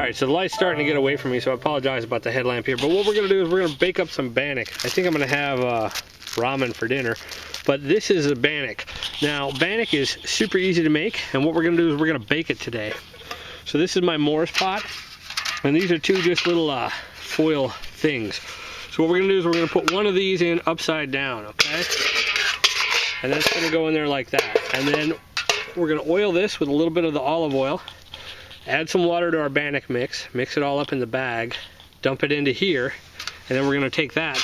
Alright, so the light's starting to get away from me, so I apologize about the headlamp here. But what we're going to do is we're going to bake up some bannock. I think I'm going to have ramen for dinner. But this is a bannock. Now, bannock is super easy to make, and what we're going to do is we're going to bake it today. So this is my Mors pot, and these are two just little foil things. So what we're going to do is we're going to put one of these in upside down, okay? And that's going to go in there like that. And then we're going to oil this with a little bit of the olive oil, add some water to our bannock mix it all up in the bag, dump it into here, and then we're going to take that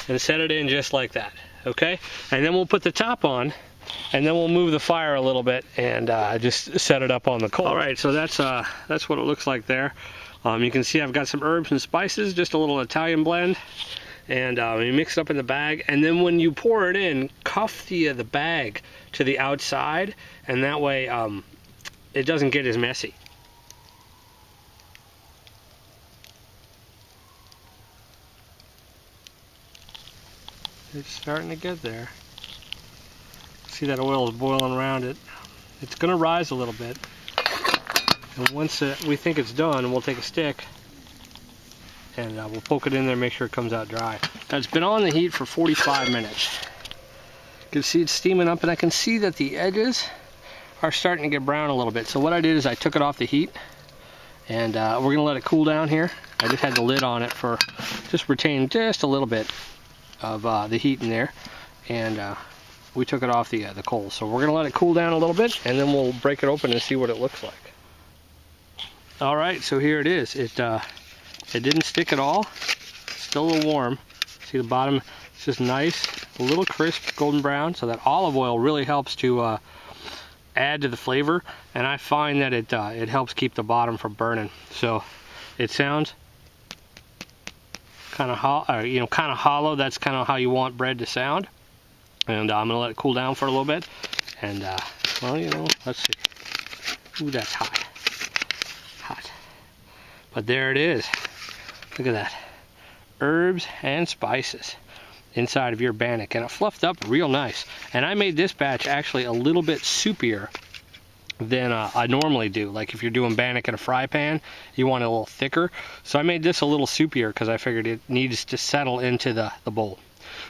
and set it in just like that, okay? And then we'll put the top on, and then we'll move the fire a little bit and just set it up on the coal. All right, so that's what it looks like there. You can see I've got some herbs and spices, just a little Italian blend, and you mix it up in the bag, and then when you pour it in, cuff the bag to the outside, and that way it doesn't get as messy. It's starting to get there. See that oil is boiling around it. It's going to rise a little bit. And once we think it's done, we'll take a stick and we'll poke it in there, make sure it comes out dry. Now, it's been on the heat for 45 minutes. You can see it's steaming up, and I can see that the edges are starting to get brown a little bit. So what I did is I took it off the heat, and we're going to let it cool down here. I just had the lid on it for just retain just a little bit of the heat in there, and we took it off the coals. So we're going to let it cool down a little bit, and then we'll break it open and see what it looks like. All right, so here it is. It didn't stick at all. It's still a little warm. See the bottom? It's just nice, a little crisp golden brown. So that olive oil really helps to add to the flavor, and I find that it helps keep the bottom from burning. So it sounds kind of hollow. That's kind of how you want bread to sound. And I'm gonna let it cool down for a little bit. And well, let's see. Ooh, that's hot. But there it is. Look at that. Herbs and spices inside of your bannock, and it fluffed up real nice. And I made this batch actually a little bit soupier than I normally do. Like if you're doing bannock in a fry pan, you want it a little thicker. So I made this a little soupier because I figured it needs to settle into the bowl.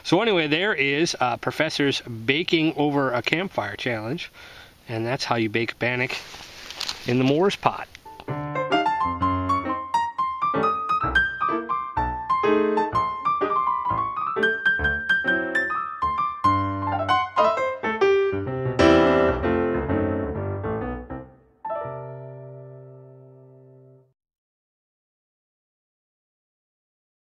So anyway, there is Professor's Baking Over a Campfire Challenge, and that's how you bake bannock in the Mors pot.